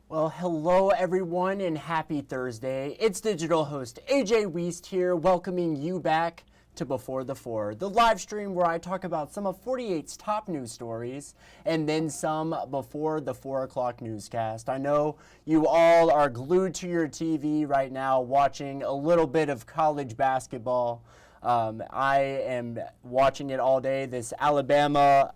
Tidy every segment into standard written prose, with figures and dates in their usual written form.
Well, hello everyone and happy Thursday. It's digital host AJ Wuest here, welcoming you back to Before the Four, the live stream where I talk about some of 48's top news stories and then some before the 4 o'clock newscast. I know you all are glued to your TV right now watching a little bit of college basketball. I am watching it all day. This Alabama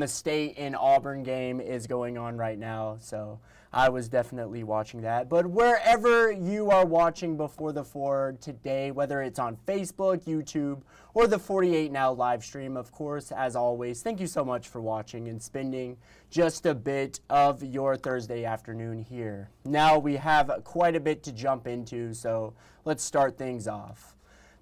State and Auburn game is going on right now, so I was definitely watching that. But wherever you are watching Before the Four today, whether it's on Facebook, YouTube, or the 48 Now live stream, of course, as always, thank you so much for watching and spending just a bit of your Thursday afternoon here. Now we have quite a bit to jump into, so let's start things off.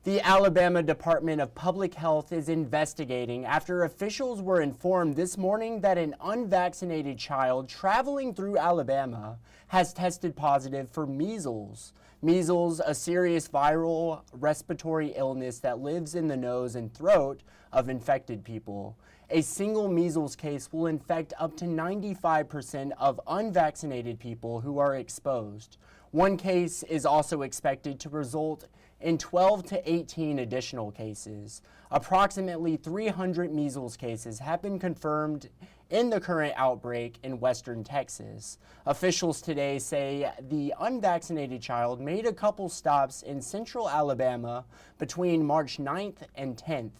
The Alabama Department of Public Health is investigating after officials were informed this morning that an unvaccinated child traveling through Alabama has tested positive for measles. Measles, a serious viral respiratory illness that lives in the nose and throat of infected people. A single measles case will infect up to 95% of unvaccinated people who are exposed. One case is also expected to result in 12 to 18 additional cases. Approximately 300 measles cases have been confirmed in the current outbreak in western Texas. Officials today say the unvaccinated child made a couple stops in central Alabama between March 9th and 10th.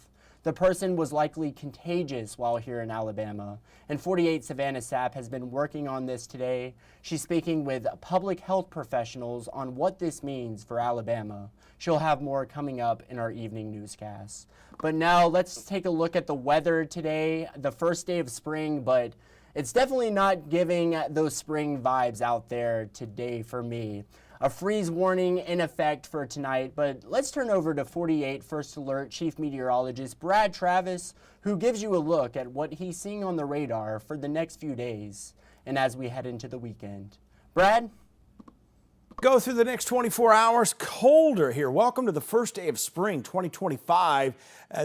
The person was likely contagious while here in Alabama, and 48 Savannah Sapp has been working on this today. She's speaking with public health professionals on what this means for Alabama. She'll have more coming up in our evening newscast. But now let's take a look at the weather today, the first day of spring, but it's definitely not giving those spring vibes out there today for me. A freeze warning in effect for tonight, but let's turn over to 48 First Alert Chief Meteorologist Brad Travis, who gives you a look at what he's seeing on the radar for the next few days and as we head into the weekend. Brad? Go through the next 24 hours, colder here. Welcome to the first day of spring 2025.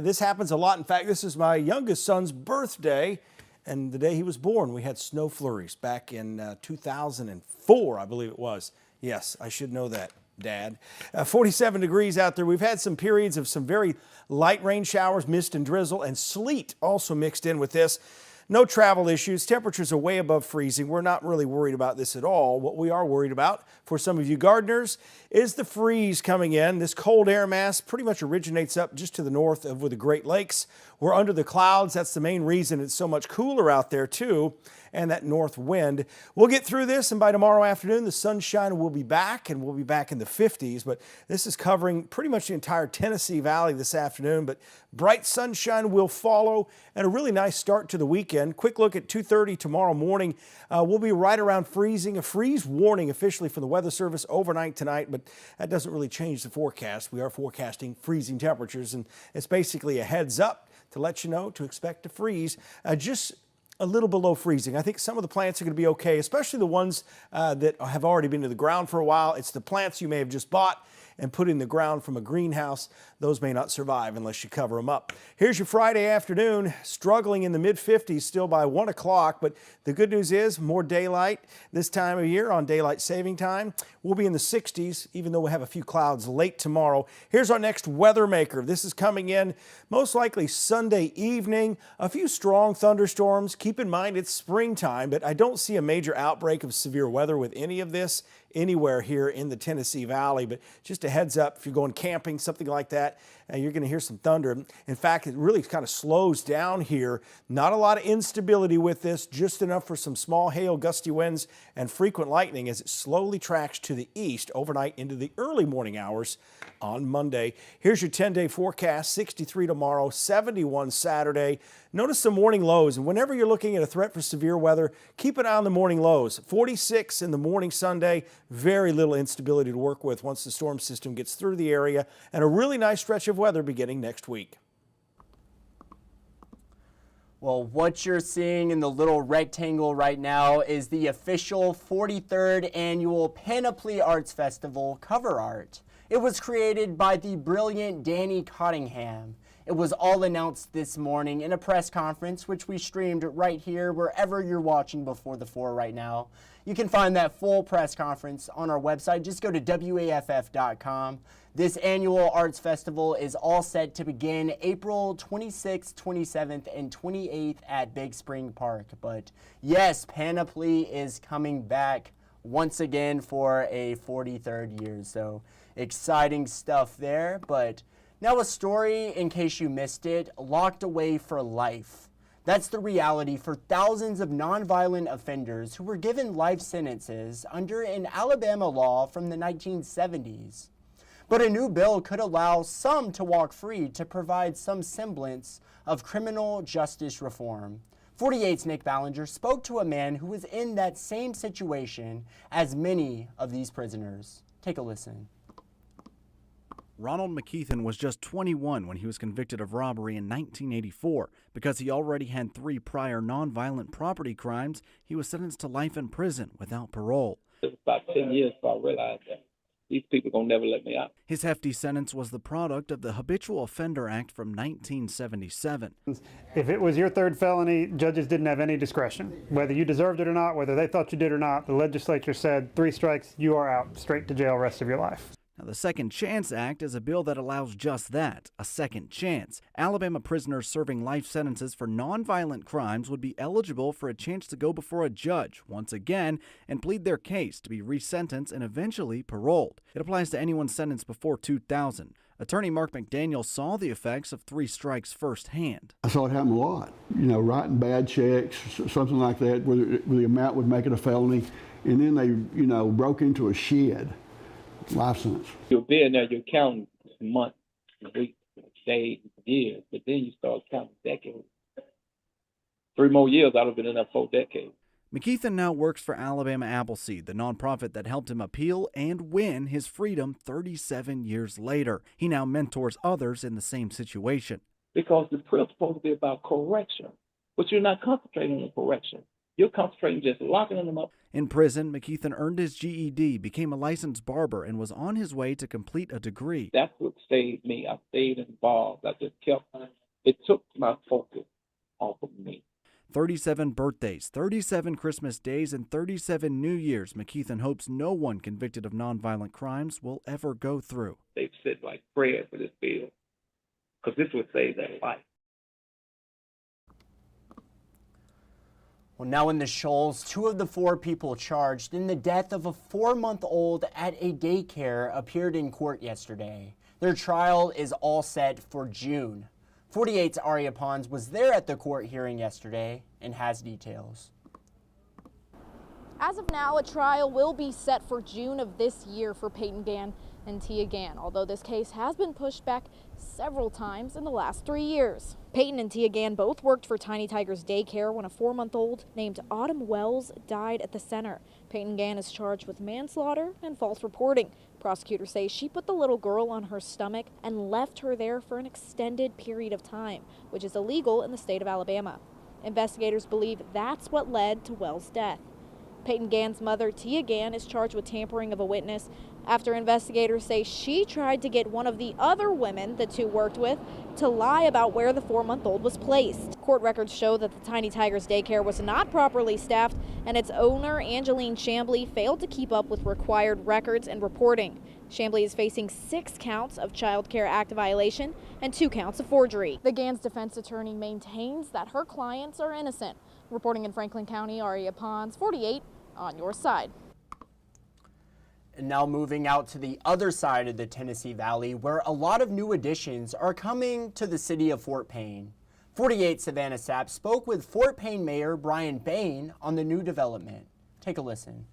This happens a lot. In fact, this is my youngest son's birthday, and the day he was born, we had snow flurries back in 2004, I believe it was. Yes, I should know that, Dad. 47 degrees out there. We've had some periods of some very light rain showers, mist and drizzle, and sleet also mixed in with this. No travel issues. Temperatures are way above freezing. We're not really worried about this at all. What we are worried about for some of you gardeners is the freeze coming in. This cold air mass pretty much originates up just to the north of the Great Lakes. We're under the clouds. That's the main reason it's so much cooler out there too, and that north wind. We'll get through this, and by tomorrow afternoon, the sunshine will be back, and we'll be back in the 50s. But this is covering pretty much the entire Tennessee Valley this afternoon. But bright sunshine will follow, and a really nice start to the weekend. Quick look at 2:30 tomorrow morning. We'll be right around freezing. A freeze warning officially from the Weather Service overnight tonight, but that doesn't really change the forecast. We are forecasting freezing temperatures, and it's basically a heads up to let you know to expect to freeze just a little below freezing. I think some of the plants are going to be okay, especially the ones that have already been to the ground for a while. It's the plants you may have just bought and put in the ground from a greenhouse. Those may not survive unless you cover them up. Here's your Friday afternoon, struggling in the mid-50s still by 1 o'clock, but the good news is more daylight this time of year on daylight saving time. We'll be in the 60s, even though we have a few clouds late tomorrow. Here's our next weather maker. This is coming in most likely Sunday evening. A few strong thunderstorms. Keep in mind it's springtime, but I don't see a major outbreak of severe weather with any of this anywhere here in the Tennessee Valley. But just a heads up, if you're going camping, something like that, you're going to hear some thunder. In fact, it really kind of slows down here. Not a lot of instability with this, just enough for some small hail, gusty winds, and frequent lightning as it slowly tracks to the east overnight into the early morning hours on Monday. Here's your 10-day forecast, 63 tomorrow, 71 Saturday. Notice the morning lows, and whenever you're looking at a threat for severe weather, keep an eye on the morning lows. 46 in the morning Sunday, very little instability to work with once the storm system gets through the area, and a really nice stretch of weather beginning next week. Well, what you're seeing in the little rectangle right now is the official 43rd annual Panoply Arts Festival cover art. It was created by the brilliant Danny Cottingham. It was all announced this morning in a press conference, which we streamed right here, wherever you're watching before the 4 right now. You can find that full press conference on our website. Just go to WAFF.com. This annual arts festival is all set to begin April 26th, 27th, and 28th at Big Spring Park. But yes, Panoply is coming back once again for a 43rd year. So exciting stuff there. But now a story, in case you missed it, locked away for life. That's the reality for thousands of nonviolent offenders who were given life sentences under an Alabama law from the 1970s. But a new bill could allow some to walk free to provide some semblance of criminal justice reform. 48's Nick Ballinger spoke to a man who was in that same situation as many of these prisoners. Take a listen. Ronald McKeithen was just 21 when he was convicted of robbery in 1984. Because he already had 3 prior nonviolent property crimes, he was sentenced to life in prison without parole. It was about 10 years before I realized that these people gonna never let me out. His hefty sentence was the product of the Habitual Offender Act from 1977. If it was your 3rd felony, judges didn't have any discretion. Whether you deserved it or not, whether they thought you did or not, the legislature said 3 strikes, you are out, straight to jail rest of your life. Now, the Second Chance Act is a bill that allows just that, a second chance. Alabama prisoners serving life sentences for nonviolent crimes would be eligible for a chance to go before a judge once again and plead their case to be resentenced and eventually paroled. It applies to anyone sentenced before 2000. Attorney Mark McDaniel saw the effects of 3 strikes firsthand. I saw it happen a lot. You know, writing bad checks, something like that, where the amount would make it a felony, and then they, you know, broke into a shed. Life sentence. You'll be in there, you're counting months, weeks, days, years, but then you start counting decades. 3 more years, I'd have been in there 4 decades. McKeithen now works for Alabama Appleseed, the nonprofit that helped him appeal and win his freedom 37 years later. He now mentors others in the same situation. Because the prayer's supposed to be about correction, but you're not concentrating on correction. You're concentrating just locking them up. In prison, McKeithen earned his GED, became a licensed barber, and was on his way to complete a degree. That's what saved me. I stayed involved. I just kept, it took my focus off of me. 37 birthdays, 37 Christmas days, and 37 New Years McKeithen hopes no one convicted of nonviolent crimes will ever go through. They've said like prayer for this bill, because this would save their life. Well, now in the Shoals, 2 of the 4 people charged in the death of a 4-month-old at a daycare appeared in court yesterday. Their trial is all set for June. 48's Aria Pons was there at the court hearing yesterday and has details. As of now, a trial will be set for June of this year for Peyton Gann and Tia Gann, although this case has been pushed back several times in the last 3 years. Peyton and Tia Gann both worked for Tiny Tigers Daycare when a 4-month-old named Autumn Wells died at the center. Peyton Gann is charged with manslaughter and false reporting. Prosecutors say she put the little girl on her stomach and left her there for an extended period of time, which is illegal in the state of Alabama. Investigators believe that's what led to Wells' death. Peyton Gann's mother, Tia Gann, is charged with tampering of a witness after investigators say she tried to get one of the other women the 2 worked with to lie about where the 4-month-old was placed. Court records show that the Tiny Tigers Daycare was not properly staffed, and its owner, Angeline Chambly, failed to keep up with required records and reporting. Chambly is facing 6 counts of Child Care Act violation and 2 counts of forgery. The Gann's defense attorney maintains that her clients are innocent. Reporting in Franklin County, Aria Pons, 48 on your side. And now moving out to the other side of the Tennessee Valley, where a lot of new additions are coming to the city of Fort Payne. 48 Savannah Sapp spoke with Fort Payne Mayor Brian Bain on the new development. Take a listen.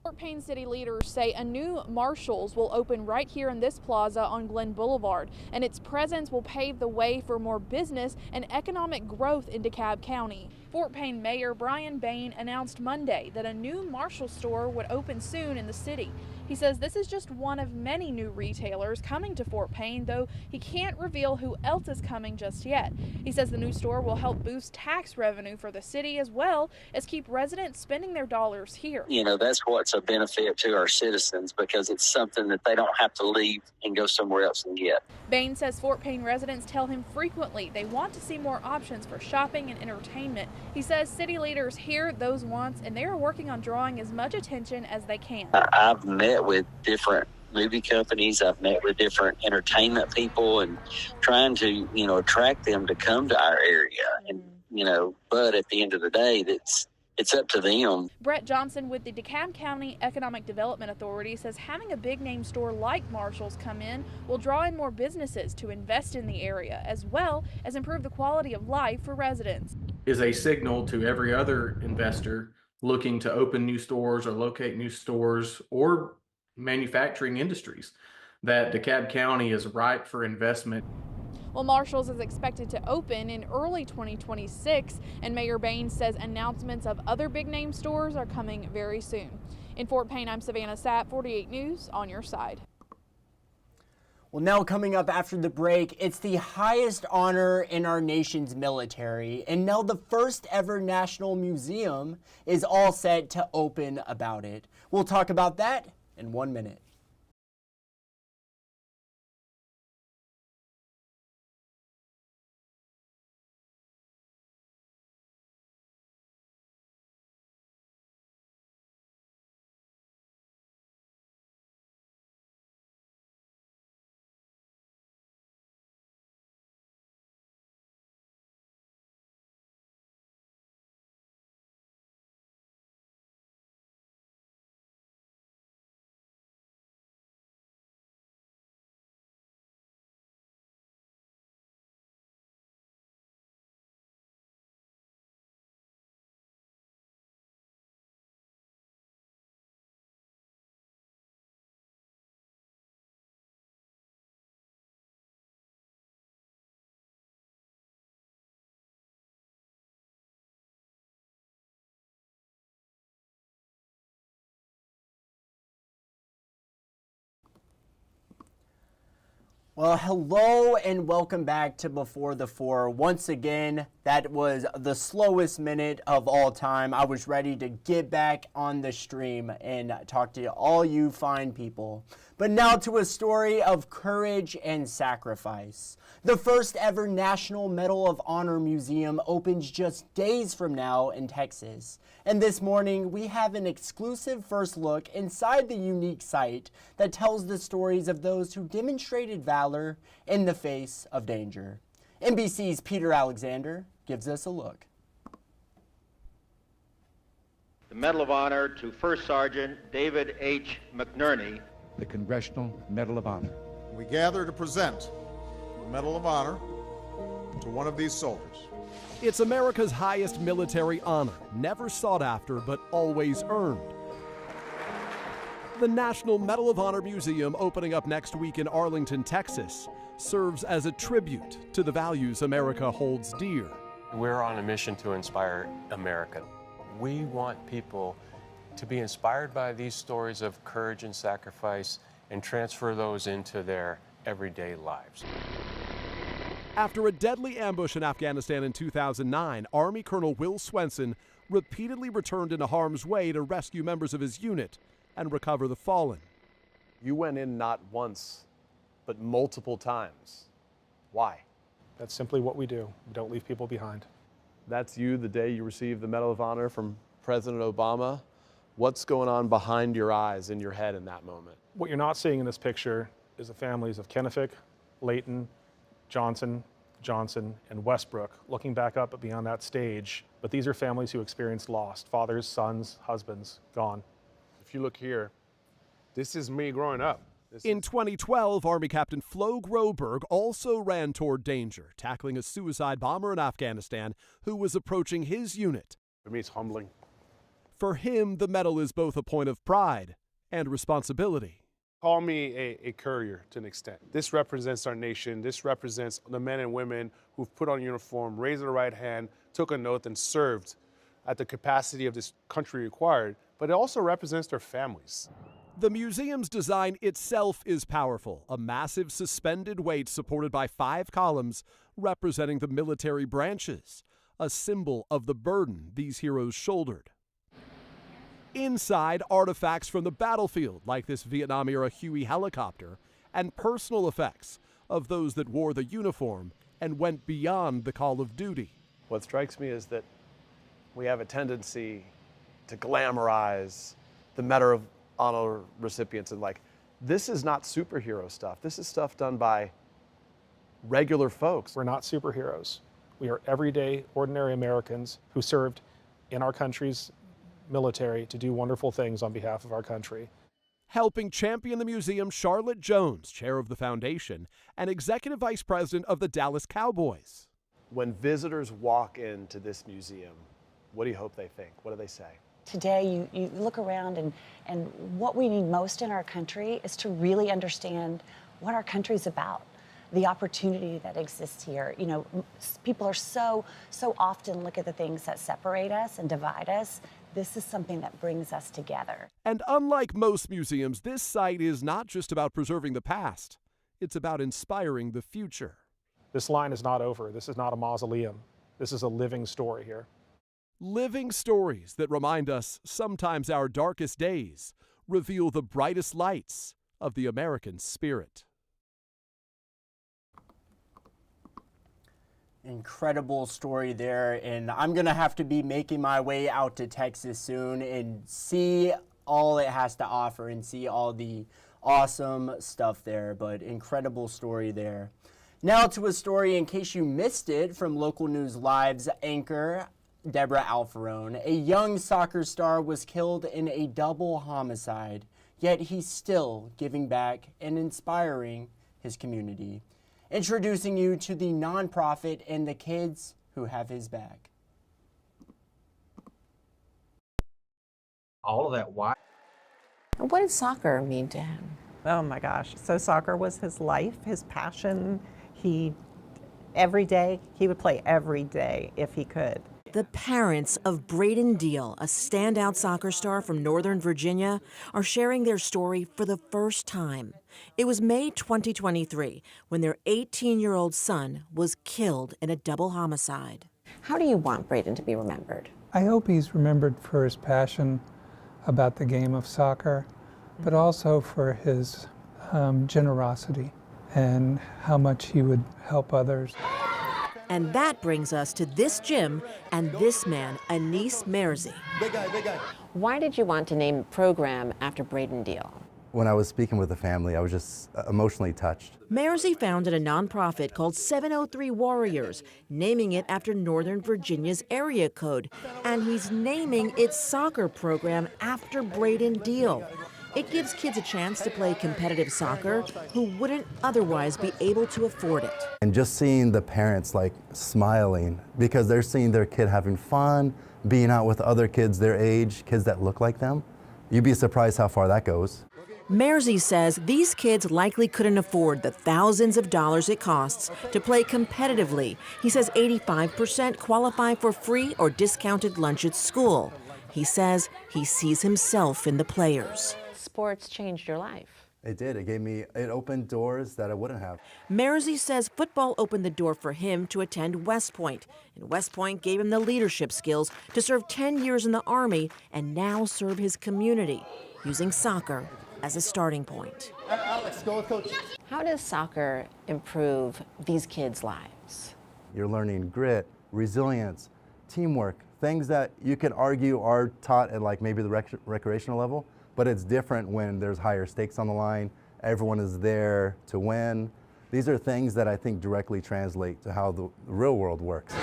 Fort Payne city leaders say a new Marshalls will open right here in this plaza on Glen Boulevard, and its presence will pave the way for more business and economic growth in DeKalb County. Fort Payne Mayor Brian Bain announced Monday that a new Marshall store would open soon in the city. He says this is just one of many new retailers coming to Fort Payne, though he can't reveal who else is coming just yet. He says the new store will help boost tax revenue for the city as well as keep residents spending their dollars here. You know, that's what's a benefit to our citizens because it's something that they don't have to leave and go somewhere else and get. Bain says Fort Payne residents tell him frequently they want to see more options for shopping and entertainment. He says city leaders hear those wants and they are working on drawing as much attention as they can. I've met with different movie companies. I've met with different entertainment people and trying to, attract them to come to our area. And, but at the end of the day, it's up to them. Brett Johnson with the DeKalb County Economic Development Authority says having a big name store like Marshall's come in will draw in more businesses to invest in the area as well as improve the quality of life for residents. Is a signal to every other investor looking to open new stores or locate new stores or manufacturing industries that DeKalb County is ripe for investment. Well, Marshall's is expected to open in early 2026, and Mayor Bain says announcements of other big name stores are coming very soon. In Fort Payne, I'm Savannah Sapp, 48 News, on your side. Well, now coming up after the break, it's the highest honor in our nation's military, and now the first ever national museum is all set to open about it. We'll talk about that in 1 minute. Well, hello and welcome back to Before the Four. Once again, that was the slowest minute of all time. I was ready to get back on the stream and talk to all you fine people. But now to a story of courage and sacrifice. The first ever National Medal of Honor Museum opens just days from now in Texas. And this morning, we have an exclusive first look inside the unique site that tells the stories of those who demonstrated valor in the face of danger. NBC's Peter Alexander gives us a look. The Medal of Honor to First Sergeant David H. McNerney. The Congressional Medal of Honor. We gather to present the Medal of Honor to one of these soldiers. It's America's highest military honor, never sought after but always earned. The National Medal of Honor Museum, opening up next week in Arlington, Texas, serves as a tribute to the values America holds dear. We're on a mission to inspire America. We want people to be inspired by these stories of courage and sacrifice and transfer those into their everyday lives. After a deadly ambush in Afghanistan in 2009, Army Colonel Will Swenson repeatedly returned into harm's way to rescue members of his unit and recover the fallen. You went in not once, but multiple times. Why? That's simply what we do. We don't leave people behind. That's you the day you received the Medal of Honor from President Obama. What's going on behind your eyes, in your head in that moment? What you're not seeing in this picture is the families of Kennefic, Layton, Johnson, and Westbrook looking back up beyond that stage. But these are families who experienced loss, fathers, sons, husbands, gone. If you look here, this is me growing up. In 2012, Army Captain Flo Groberg also ran toward danger, tackling a suicide bomber in Afghanistan who was approaching his unit. For me, it's humbling. For him, the medal is both a point of pride and responsibility. Call me a courier to an extent. This represents our nation. This represents the men and women who've put on uniform, raised their right hand, took an oath, and served at the capacity of this country required. But it also represents their families. The museum's design itself is powerful, a massive suspended weight supported by 5 columns representing the military branches, a symbol of the burden these heroes shouldered. Inside, artifacts from the battlefield, like this Vietnam-era Huey helicopter, and personal effects of those that wore the uniform and went beyond the call of duty. What strikes me is that we have a tendency to glamorize the Medal of Honor recipients, and this is not superhero stuff. This is stuff done by regular folks. We're not superheroes. We are everyday, ordinary Americans who served in our country's military to do wonderful things on behalf of our country. Helping champion the museum, Charlotte Jones, chair of the foundation and executive vice president of the Dallas Cowboys. When visitors walk into this museum, what do you hope they think? What do they say? Today, you look around and what we need most in our country is to really understand what our country's about, the opportunity that exists here. You know, people are so often look at the things that separate us and divide us. This is something that brings us together. And unlike most museums, this site is not just about preserving the past. It's about inspiring the future. This line is not over. This is not a mausoleum. This is a living story here. Living stories that remind us sometimes our darkest days reveal the brightest lights of the American spirit. Incredible story there, and I'm gonna have to be making my way out to Texas soon and see all it has to offer and see all the awesome stuff there, but incredible story there. Now to a story in case you missed it from Local News Live's anchor Deborah Alfarone. A young soccer star was killed in a double homicide, yet he's still giving back and inspiring his community. Introducing you to the nonprofit and the kids who have his back. All of that. Why? What did soccer mean to him? Oh my gosh. So soccer was his life, his passion. Every day, he would play every day if he could. The parents of Braden Deal, a standout soccer star from Northern Virginia, are sharing their story for the first time. It was May 2023 when their 18-year-old son was killed in a double homicide. How do you want Braden to be remembered? I hope he's remembered for his passion about the game of soccer, but also for his generosity and how much he would help others. And that brings us to this gym and this man, Anis Merzi. Big guy. Why did you want to name a program after Braden Deal? When I was speaking with the family, I was just emotionally touched. Merzi founded a nonprofit called 703 Warriors, naming it after Northern Virginia's area code. And he's naming its soccer program after Braden Deal. It gives kids a chance to play competitive soccer who wouldn't otherwise be able to afford it. And just seeing the parents smiling because they're seeing their kid having fun, being out with other kids their age, kids that look like them, you'd be surprised how far that goes. Merzi says these kids likely couldn't afford the thousands of dollars it costs to play competitively. He says 85% qualify for free or discounted lunch at school. He says he sees himself in the players. Sports changed your life. It did. It opened doors that I wouldn't have. Merzi says football opened the door for him to attend West Point. And West Point gave him the leadership skills to serve 10 years in the Army and now serve his community, using soccer as a starting point. Alex, go with coach. How does soccer improve these kids' lives? You're learning grit, resilience, teamwork, things that you could argue are taught at maybe the recreational level. But it's different when there's higher stakes on the line. Everyone is there to win. These are things that I think directly translate to how the real world works.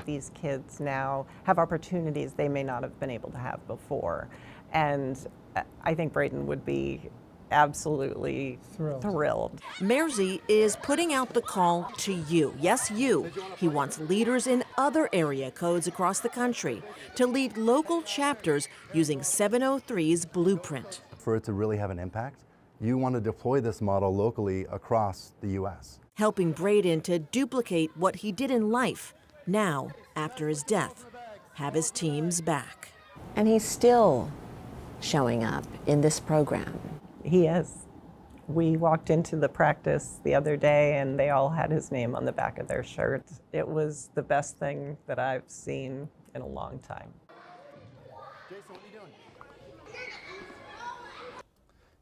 These kids now have opportunities they may not have been able to have before. And I think Braden would be absolutely thrilled. Merzi is putting out the call to you. Yes, you. He wants leaders in other area codes across the country to lead local chapters using 703's blueprint. For it to really have an impact, you want to deploy this model locally across the U.S. Helping Braden to duplicate what he did in life, now, after his death, have his teams back. And he's still showing up in this program. He is. We walked into the practice the other day and they all had his name on the back of their shirts. It was the best thing that I've seen in a long time. Jason, what are you doing?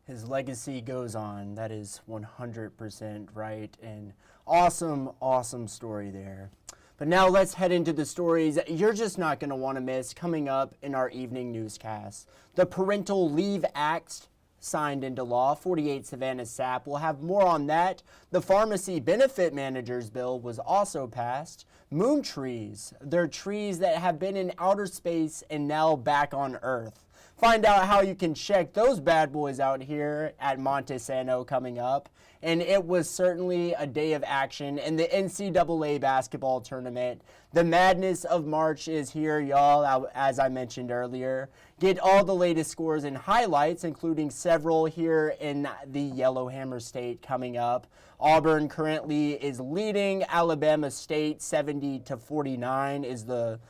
His legacy goes on. That is 100% right. And awesome, awesome story there. But now let's head into the stories you're just not going to want to miss coming up in our evening newscast. The Parental Leave Act signed into law. 48 Savannah Sapp will have more on that. The Pharmacy Benefit Managers Bill was also passed. Moon trees. They're trees that have been in outer space and now back on Earth. Find out how you can check those bad boys out here at Montesano coming up. And it was certainly a day of action in the NCAA basketball tournament. The madness of March is here, y'all, as I mentioned earlier. Get all the latest scores and highlights, including several here in the Yellowhammer State coming up. Auburn currently is leading Alabama State 70-49 is the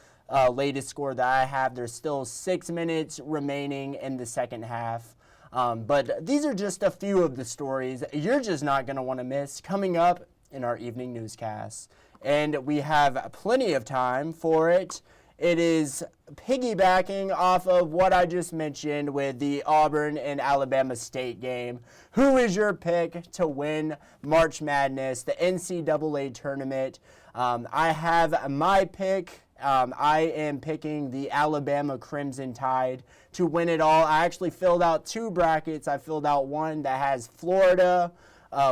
latest score that I have. There's still 6 minutes remaining in the second half. But these are just a few of the stories you're just not going to want to miss coming up in our evening newscast. And we have plenty of time for it. It is piggybacking off of what I just mentioned with the Auburn and Alabama State game. Who is your pick to win March Madness, the NCAA tournament? I have my pick. I am picking the Alabama Crimson Tide to win it all. I actually filled out 2 brackets. I filled out one that has Florida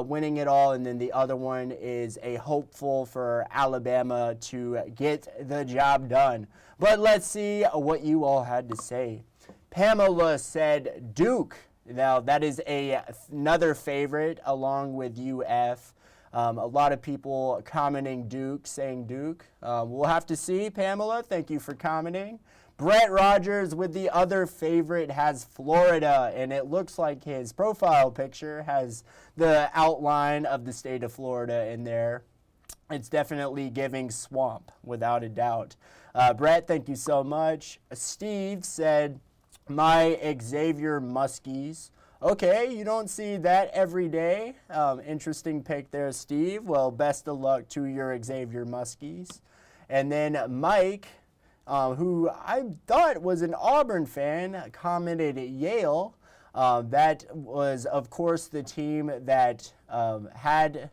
winning it all, and then the other one is a hopeful for Alabama to get the job done. But let's see what you all had to say. Pamela said Duke. Now, that is another favorite along with UF. A lot of people commenting Duke, saying Duke. We'll have to see, Pamela. Thank you for commenting. Brett Rogers with the other favorite has Florida, and it looks like his profile picture has the outline of the state of Florida in there. It's definitely giving swamp, without a doubt. Brett, thank you so much. Steve said, my Xavier Muskies. Okay, you don't see that every day. Interesting pick there, Steve. Well, best of luck to your Xavier Muskies. And then Mike, who I thought was an Auburn fan, commented Yale. That was, of course, the team that had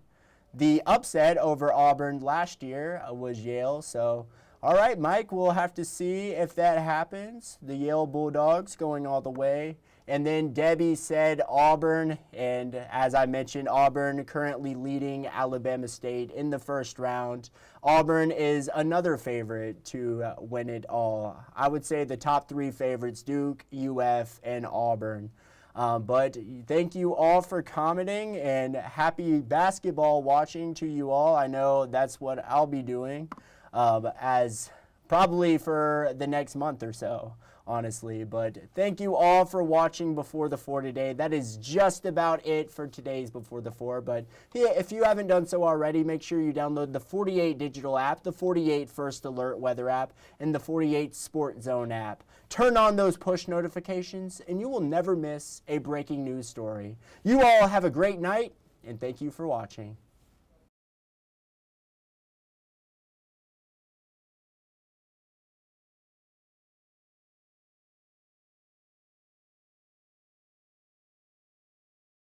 the upset over Auburn last year was Yale. So, all right, Mike, we'll have to see if that happens. The Yale Bulldogs going all the way. And then Debbie said Auburn, and as I mentioned, Auburn currently leading Alabama State in the first round. Auburn is another favorite to win it all. I would say the top 3 favorites, Duke, UF, and Auburn. But thank you all for commenting, and happy basketball watching to you all. I know that's what I'll be doing as probably for the next month or so. Honestly, but thank you all for watching Before the 4 today. That is just about it for today's Before the 4, but if you haven't done so already, make sure you download the 48 digital app, the 48 First Alert weather app, and the 48 Sport Zone app. Turn on those push notifications, and you will never miss a breaking news story. You all have a great night, and thank you for watching.